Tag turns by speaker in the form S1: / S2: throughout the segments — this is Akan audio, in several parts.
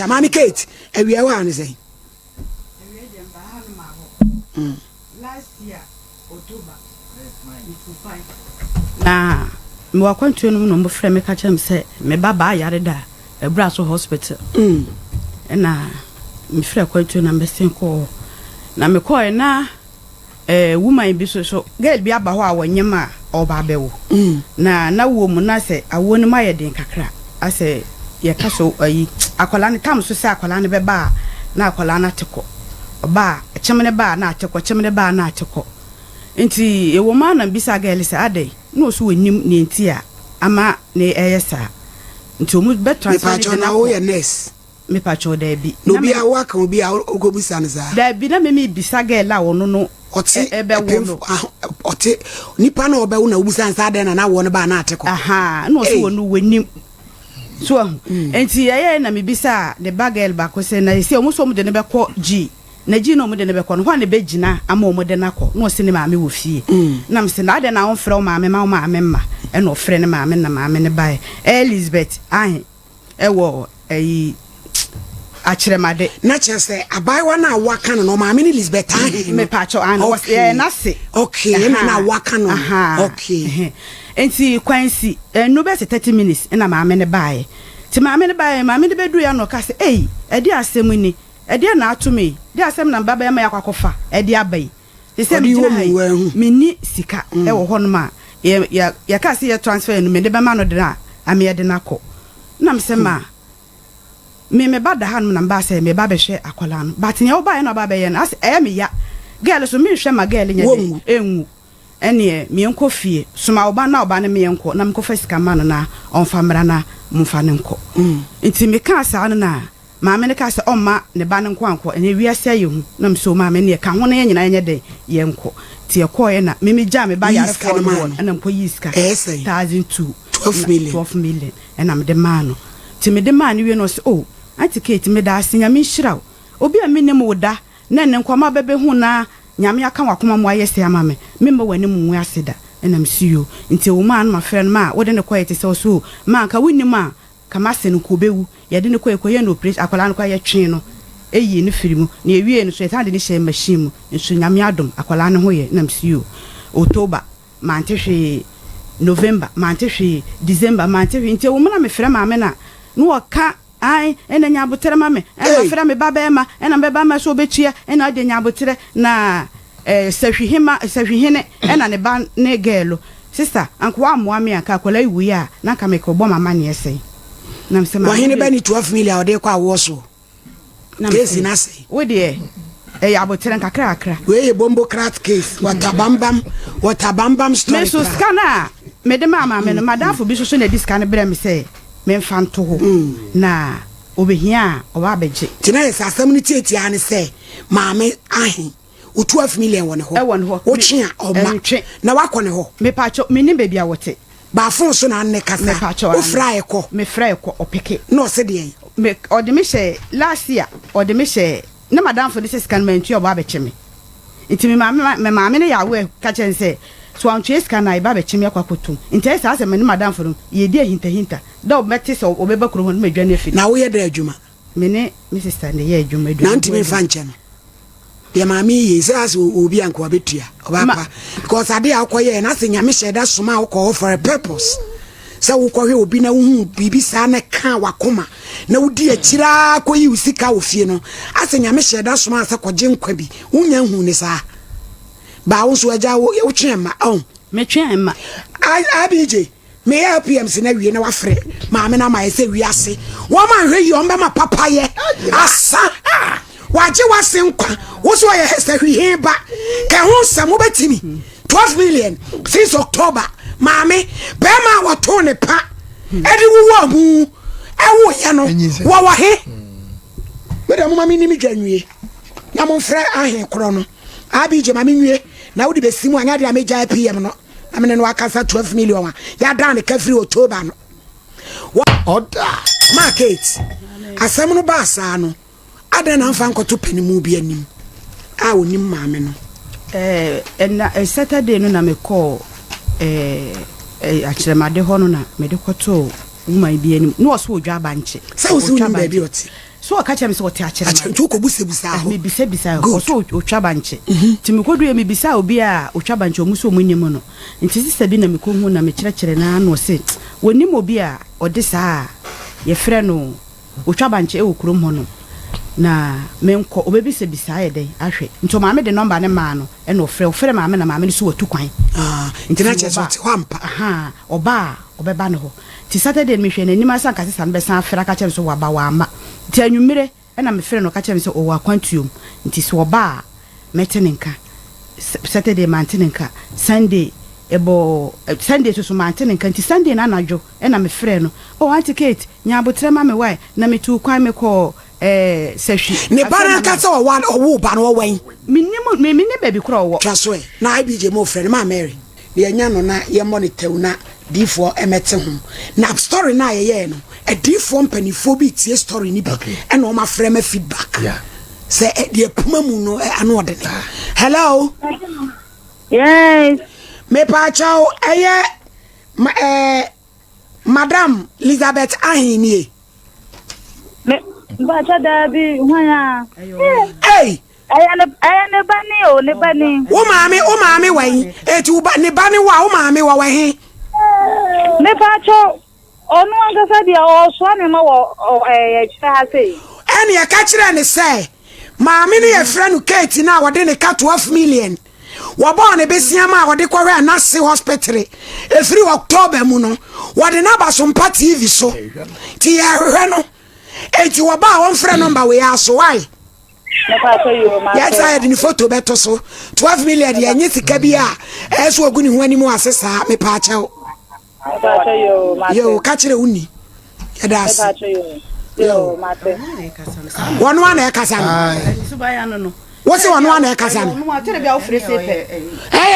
S1: Mami Kate, we are one say.
S2: Last year, October, na me wakwantu no mo frɛ me ka kyem sɛ me baba yare da Ebraso hospital na me frɛ kwantu na mbesen ko na me kɔ na woman bi so girl bi aba hɔ a wonyema oba bewo na wo mu na sɛ awo no ma yɛ den kakra asɛ ye ka so ayi akola ne tam so sɛ akola ne beba na akola na teko ba chemene ba na teko chemene ba na teko enti e wo ma na bisa girl sɛ adai no so wonim ne enti a ama ne eyesa nti o mu betra
S1: transfer na wo ye nurse
S2: me pacho da bi
S1: no bi a waka obi a ogobisa ne za
S2: da bi na me bisa girl a wono no
S1: ote ebe wo no ote nipa na obe wo na obusa nsa da na wo no ba na ateko
S2: aha no so wono wonim so enti ye na me bisa the bagel ba ko se na se o mu so mu de ne be ko G na G no mu de ne be ko no ho na be gina ama o mu de na ko no se ne maame wo fie na me se na de na won frɛ o maame ma o maame ma e no frɛ ne maame na maame ne bae Elizabeth ahe e wo ayi achiremade
S1: na chese abaiwa na waka no maame ni Elizabeth ahe
S2: me pacho an na se
S1: okay na waka no okay
S2: enti kwansi no be 30 minutes na maame ne bae ti maame ne bae maame ne bedu ya no ka se edi asem ni edi na atumi di asem na baba ma yakwakofa edi abai ti se mi ni sika e wo ho no ma ya ka se ya transfer no me de be ma no de na ame de na ko na me se ma me bada han na mba se me ba be hwe akola no but nya wo ba ye na ba be ye na as me ya girl so me hwe ma girl nya de enwu ene me enko fie suma wo ba na wo ba ne me enko na me ko fasika ma no na onfa mra na mfa ne nko nti me ka sa no na ma me ne ka se omma ne ba ne nko anko ene wiase ye hu na me so ma me ne ka ho na ye nyina nya de ye nko ti e ko ye na me ja me ba yare fo no na mko yiska 12 million ena me de ma no ti me de ma ne wie no se anti Kate me da asinya me hiraw obi a me ne mo da na ne nkwama bebe hu na nyame aka wakoma mo ayese ama me ma wani mu aseda ena msiyo nti wo ma no ma frɛ no ma wo de ne koyete se so ma ka woni ma ka ma se no ko bewu ye de ne koye no operate akwala no koye twen no eyi ne firimu na ewie no so eta de ne hye machine mu nso nyame adom akwala no hoye na msiyo October ma ntehwe November ma ntehwe December ma ntehwe nti wo ma me frɛ ma me na no waka ai ena nyabotere mame ena frɛ me baba ma ena me baba ma so betua ena de nyabotere na sahwihene ena ne ba ne gelo sister anko amoa me aka akola iwu ya na ka me ko bɔ mama ne ese na mse ma
S1: wahene ba ni 12 million ode kwa wo so na case na se
S2: wo de yabotere nkakra akra
S1: we ye bombo crat case watabambam story
S2: me so skana me de mama me no madafo bi so na diska ne bere me se me fanto ho na obehia oba beje
S1: tina yes asam ni tietia ne se maame ahe o 12 million won ho o twea oma na wakɔ ne ho
S2: me pacho me ni baby a wote
S1: ba fon so na ne kasa o fra ekɔ
S2: me fra ekɔ opeke
S1: no se de
S2: me ode me hye last year ode me hye na madam for this scan man tu oba beche me nti me maame ne yawe ka chen se so an chase kana iba be chimia kwakotum nti sa asem ne madam for ye di hinta da obeti so obeba kuro ho no madwane afi
S1: na wo ye da adwuma
S2: me ne me sister ne ye adwuma
S1: na nti me fa nche no de maame ye sa as obi anko abetua obapa because ade akoye na se nyame hye da soma akọ for a purpose sa wo kɔhwe obi na wo hu bibi sa na ka wakoma na wo di akira koyi usika ofie no ase nyame hye da soma asa kɔgye nkwa bi wonya hu ne sa ba wo so agya wo twema
S2: me twema
S1: abije me LPMC na wie na wafre maame na ma ese wi ase wo ma hwe yi omba ma papaye asa waje wase nkwa wo so ye hesa hwi heba ka ho samu betimi 12 million since October maame be ma wato ne pa edi wo mu ewo ye no wo wa he me da mo ma mi ni mi dwanwie na mo frɛ ahe kro no abije ma mi nwie na wo de besimu anya de ameja PM no amene no akasa 12 million wa ya dan ne ka free October no order market asem no ba sa no adan na mfa nkoto panimu bi anim a onim maame no
S2: Saturday no na me call achiremade ho no na me de koto woman bi anim no so odwa banche
S1: se wo so nim ba bi oti
S2: so ka chem se wote a kire
S1: ma ntu ko busebusa ho
S2: me bisa o so otwa banche ti me kodu me bisa obi a otwa banche omuso omunim no nti sisa bi na me ko hu na me kire na no se wonim obi a ode saa ye frɛ no otwa banche e okurom ho no na menko obebi se bisa ye den ahwe nto maame de number ne ma no e no frɛ maame na maame so watu kwan
S1: nti na che so te wampa
S2: oba obeba no ho ti Saturday me hwe na nima san kase san be san frɛ ka kyem so waba wa ama ti anwumire e na me frɛ no ka kyem so o wa kwantuom nti so oba metene nka Saturday mantene nka Sunday ebo Sunday so mantene nka nti Sunday na anadwo e na me frɛ no o auntie Kate nya abotre ma me why na me tu kwan me ko sehwi
S1: ne bana ka se wo ba no wen
S2: me baby kro wo
S1: twaso e na ibije mo frɛ ma Mary ye nya no na ye monitor na D4 emete ho na story na ye no e D4 mpanifo bi tie story ni bi e na o ma frɛ ma feedback say de puma mu no ano ode hello
S3: yes
S1: me pa chao Madam Elizabeth Ahini
S3: Bacha dabi hwanya
S1: hey
S3: ayane bani o ne bani
S1: wo maame wan eti ba ne bani wa wo maame wa he
S3: me pacho onu angasa dia o so ne ma wo chita ha sei
S1: ene ya ka kire ne say maame ne ye frɛ no Kate na wode ne ka 12 million wo ba ne besia ma wode kwahwe na se hospital efiri October mu no wode na ba SOMPA TV so ti ya hwɛ no eti wo ba won frɛ number we aso why yes I had in photo beto so 12 million ye nyi sika bia eso oguni ho animu asesa me pa achew yo ka kire uni ya das yo
S3: mate
S1: wonu ana e kasa no
S2: subaya no
S1: wo se wonu ana e kasa no
S2: no atere bia ofre sepe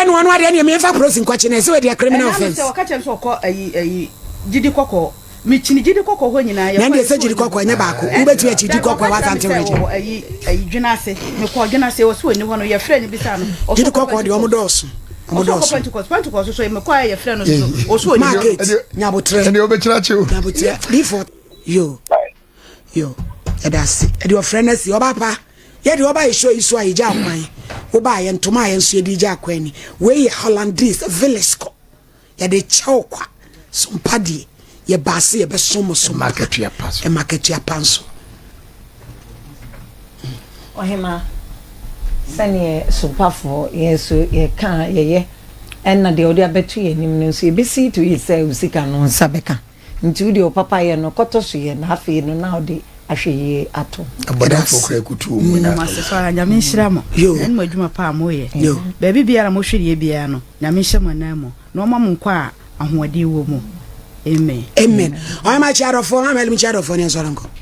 S1: no wonu ade ne me fa prosin kwachi na se we dia criminal offense
S2: se ka chem so ko ayi gidi kokko mi chini gidi kokko ho nyina
S1: ya na se gidi kokko nya baako ubetu ya gidi kokko wa sante region
S2: ayi dwena se me ko dwena se wo so ni ho no ye frɛ ni bisa no
S1: gidi kokko de omodoso
S2: Pentecost so me ko ye frɛ no so o so ni
S1: nya botre
S4: ene obekira chew
S1: nya botre before yo ya das e de ofrɛ na si oba ye de oba isho iso ayi ja kwan wo ba ye ntoma ye nso ye di ja kwan ni we ye Hollandese Villisco ya de chokwa SOMPA die ye base ye be somo
S4: market ya pass
S1: e market ya panso
S5: ohima sane SOMPA for yeso ye kan ye enna de odi abetu ye nim no so ye be see to ye say usika no nsabeka nti udi o papa ye no kotoso ye na afi no na odi ahwe ato
S4: abodan fokra kutu mu
S2: na maseso nyame nhyiramo en madwuma pa mo ye ba bibia na mo hwere bia no nyame nhyema na mo na o ma mo nkwa ahoɔden wo mu amen
S1: amen o ma chiarofo ha meli chiarofo ne so ranko